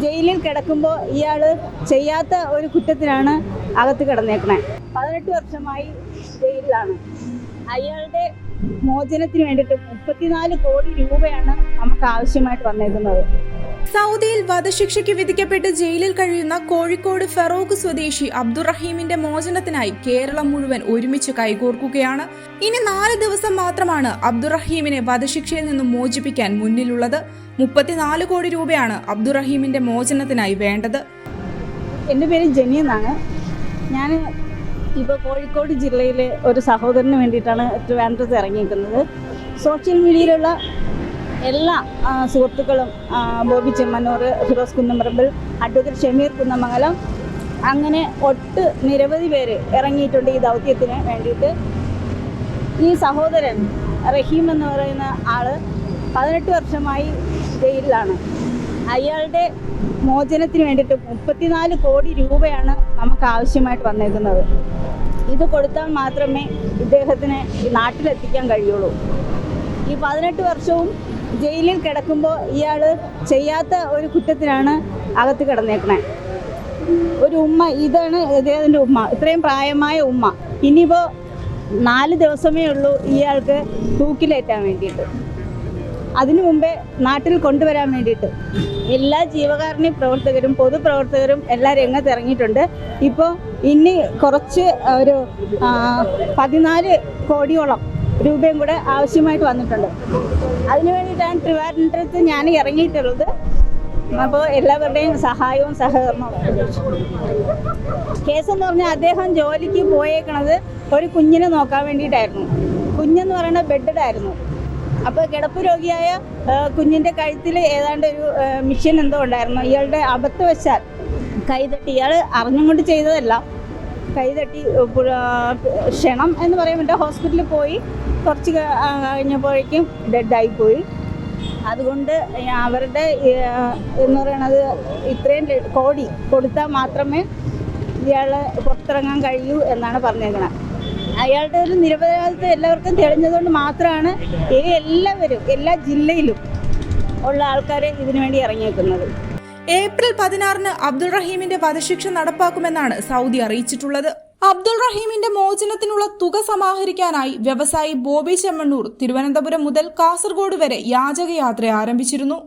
ജയിലിൽ കിടക്കുമ്പോൾ ഇയാൾ ചെയ്യാത്ത ഒരു കുറ്റത്തിനാണ് അകത്ത് കിടന്നേക്കണേ. 18 വർഷമായി ജയിലിലാണ്. അയാളുടെ മോചനത്തിന് വേണ്ടിയിട്ട് 34 കോടി രൂപയാണ് നമുക്ക് ആവശ്യമായിട്ട് വന്നേക്കുന്നത്. സൗദിയിൽ വധശിക്ഷയ്ക്ക് വിധിക്കപ്പെട്ട് ജയിലിൽ കഴിയുന്ന കോഴിക്കോട് ഫറോക്ക് സ്വദേശി അബ്ദുറഹീമിന്റെ മോചനത്തിനായി കേരളം മുഴുവൻ ഒരുമിച്ച് കൈകോർക്കുകയാണ്. ഇനി 4 ദിവസം മാത്രമാണ് അബ്ദുറഹീമിനെ വധശിക്ഷയിൽ നിന്നും മോചിപ്പിക്കാൻ മുന്നിലുള്ളത്. 34 കോടി രൂപയാണ് അബ്ദുറഹീമിന്റെ മോചനത്തിനായി വേണ്ടത്. എൻ്റെ പേര് ജെന്നി എന്നാണ്. ഞാൻ ഇപ്പോൾ കോഴിക്കോട് ജില്ലയിലെ ഒരു സഹോദരന് വേണ്ടിയിട്ടാണ് ട്രിവാൻഡ്രത്ത് ഇറങ്ങിയിരിക്കുന്നത്. സോഷ്യൽ മീഡിയയിലുള്ള എല്ലാ സുഹൃത്തുക്കളും ബോബി ചെമ്മന്നൂർ, ഫിറോസ് കുന്നംപറമ്പിൽ, അഡ്വക്കേറ്റ് ഷമീർ കുന്നമംഗലം, അങ്ങനെ നിരവധി പേര് ഇറങ്ങിയിട്ടുണ്ട് ഈ ദൗത്യത്തിന് വേണ്ടിയിട്ട്. ഈ സഹോദരൻ റഹീം എന്ന് പറയുന്ന ആൾ 18 വർഷമായി ജയിലിലാണ്. അയാളുടെ മോചനത്തിന് വേണ്ടിയിട്ട് 34 കോടി രൂപയാണ് നമുക്ക് ആവശ്യമായിട്ട് വന്നേക്കുന്നത്. ഇത് കൊടുത്താൽ മാത്രമേ ഇദ്ദേഹത്തിന് നാട്ടിലെത്തിക്കാൻ കഴിയുള്ളൂ. ഈ 18 വർഷവും ജയിലിൽ കിടക്കുമ്പോൾ ഇയാൾ ചെയ്യാത്ത ഒരു കുറ്റത്തിനാണ് അകത്ത് കിടന്നേക്കണേ. ഒരു ഉമ്മ, ഇതാണ് ഇദ്ദേഹത്തിൻ്റെ ഉമ്മ, ഇത്രയും പ്രായമായ ഉമ്മ. ഇനിയിപ്പോൾ 4 ദിവസമേ ഉള്ളൂ ഇയാൾക്ക് തൂക്കിലേറ്റാൻ വേണ്ടിയിട്ട്. അതിനു മുമ്പേ നാട്ടിൽ കൊണ്ടുവരാൻ വേണ്ടിയിട്ട് എല്ലാ ജീവകാരുണ്യ പ്രവർത്തകരും പൊതുപ്രവർത്തകരും എല്ലാം രംഗത്ത് ഇറങ്ങിയിട്ടുണ്ട്. ഇപ്പോൾ ഇനി കുറച്ച് ഒരു 14 കോടിയോളം രൂപയും കൂടെ ആവശ്യമായിട്ട് വന്നിട്ടുണ്ട്. അതിനു വേണ്ടിയിട്ടാണ് ട്രിവാൻഡ്രത്ത് ഞാൻ ഇറങ്ങിയിട്ടുള്ളത്. അപ്പോൾ എല്ലാവരുടെയും സഹായവും സഹകരണവും. കേസെന്ന് പറഞ്ഞാൽ അദ്ദേഹം ജോലിക്ക് പോയേക്കണത് ഒരു കുഞ്ഞിനെ നോക്കാൻ വേണ്ടിയിട്ടായിരുന്നു. കുഞ്ഞെന്ന് പറയുന്നത് ബെഡഡായിരുന്നു. അപ്പോൾ കിടപ്പ് രോഗിയായ കുഞ്ഞിൻ്റെ കഴുത്തിൽ ഏതാണ്ട് ഒരു മിഷൻ എന്തോ ഉണ്ടായിരുന്നു. ഇയാളുടെ അബദ്ധവശാൽ കൈതട്ടി, ഇയാൾ അറിഞ്ഞും കൊണ്ട് ചെയ്തതല്ല, കൈതട്ടി ക്ഷണം എന്ന് പറയുമ്പോൾ ഹോസ്പിറ്റലിൽ പോയി കുറച്ച് കഴിഞ്ഞപ്പോഴേക്കും ഡെഡായിപ്പോയി. അതുകൊണ്ട് അവരുടെ എന്ന് പറയണത് ഇത്രയും കോടി കൊടുത്താൽ മാത്രമേ ഇയാൾ പുറത്തിറങ്ങാൻ കഴിയൂ എന്നാണ് പറഞ്ഞേക്കുന്നത്. അയാളുടെ ഒരു നിരപരാധിത്വം എല്ലാവർക്കും തെളിഞ്ഞതുകൊണ്ട് മാത്രമാണ് എല്ലാവരും എല്ലാ ജില്ലയിലും ഉള്ള ആൾക്കാരെ ഇതിനു വേണ്ടി ഇറങ്ങിയേക്കുന്നത്. ഏപ്രിൽ 16-ന് അബ്ദുറഹീമിന്റെ വധശിക്ഷ നടപ്പാക്കുമെന്നാണ് സൗദി അറിയിച്ചിട്ടുള്ളത്. അബ്ദുറഹീമിന്റെ മോചനത്തിനുള്ള തുക സമാഹരിക്കാനായി വ്യവസായി ബോബി ചെമ്മണ്ണൂർ തിരുവനന്തപുരം മുതൽ കാസർഗോഡ് വരെ യാചകയാത്ര ആരംഭിച്ചിരുന്നു.